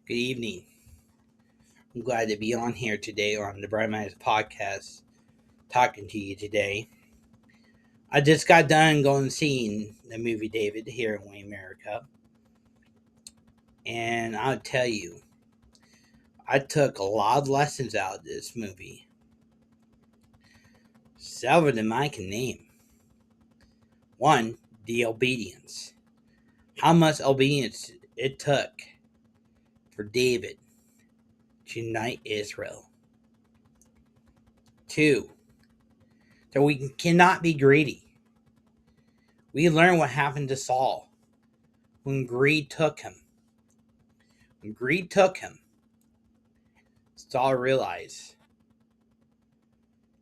Good evening. I'm glad to be on here today on the Bright Minds podcast talking to you today. I just got done going and seeing the movie David here in Wayne, America. And I'll tell you, I took a lot of lessons out of this movie. Several of them I can name. One, the obedience. How much obedience it took for David to unite Israel. Two, that we cannot be greedy. We learn what happened to Saul when greed took him. When greed took him, Saul realized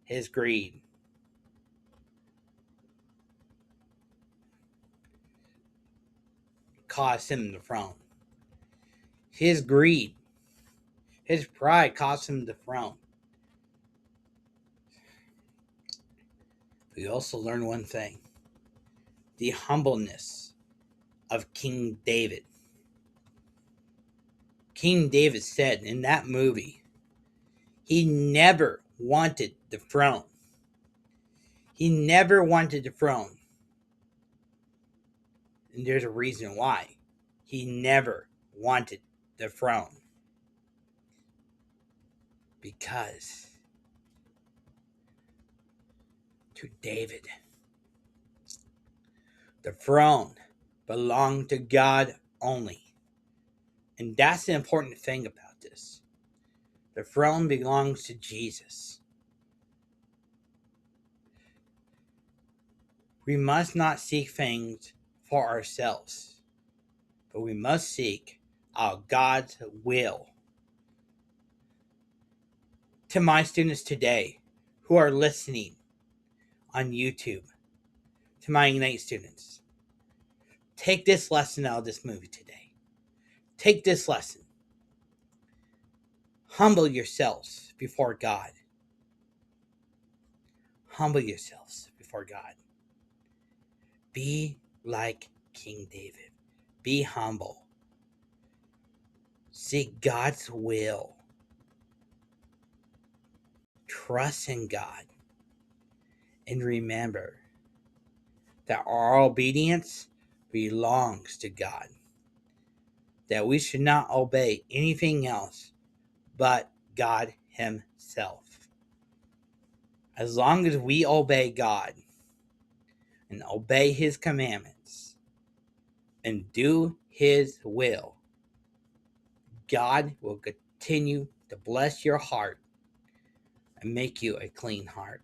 his greed cost him the throne. His greed, his pride cost him the throne. We also learn one thing: the humbleness of King David. King David said in that movie, he never wanted the throne. He never wanted the throne. And there's a reason why. He never wanted the throne. Because to David, the throne belonged to God only. And that's the important thing about this. The throne belongs to Jesus. We must not seek things for ourselves, but we must seek out God's will. To my students today who are listening on YouTube, to my Ignite students, take this lesson out of this movie today. Take this lesson. Humble yourselves before God. Humble yourselves before God. Be like King David. Be humble. Seek God's will. Trust in God. And remember that our obedience belongs to God. That we should not obey anything else but God Himself. As long as we obey God and obey His commandments and do His will, God will continue to bless your heart and make you a clean heart.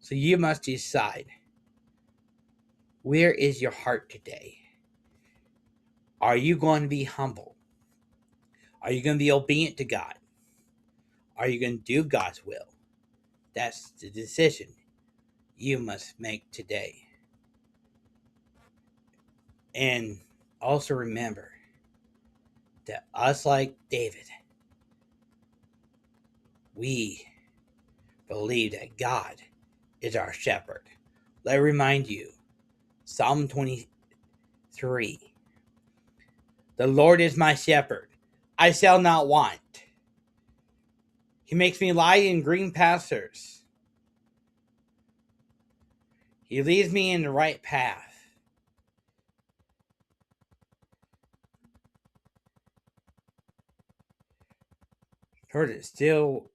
So you must decide, where is your heart today? Are you going to be humble? Are you going to be obedient to God? Are you going to do God's will? That's the decision you must make today. And also remember that us, like David, we believe that God is our shepherd. Let me remind you, Psalm 23. The Lord is my shepherd. I shall not want. He makes me lie in green pastures. He leads me in the right path. Heard it still.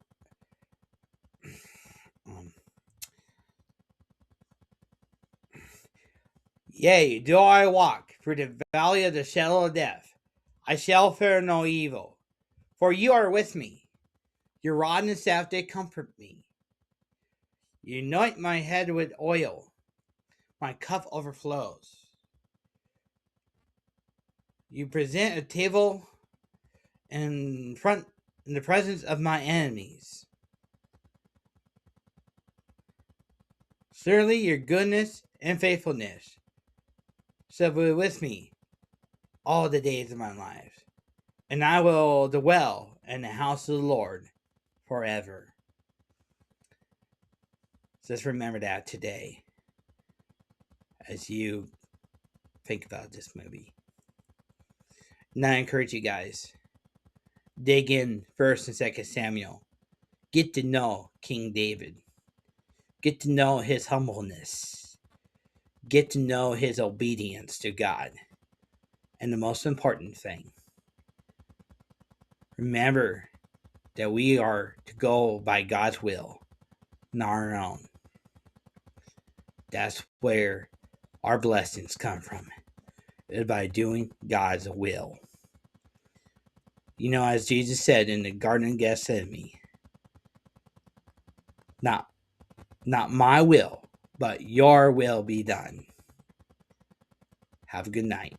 Yea, do I walk through the valley of the shadow of death, I shall fear no evil, for you are with me. Your rod and staff, they comfort me. You anoint my head with oil, my cup overflows. You present a table in the presence of my enemies. Surely your goodness and faithfulness shall be with me all the days of my life, and I will dwell in the house of the Lord forever. Just remember that today as you think about this movie. And I encourage you guys, dig in 1st and 2nd Samuel. Get to know King David. Get to know his humbleness. Get to know his obedience to God. And the most important thing, remember that we are to go by God's will, not our own. That's where our blessings come from, is by doing God's will. You know, as Jesus said in the Garden of Gethsemane, not my will, but your will be done. Have a good night.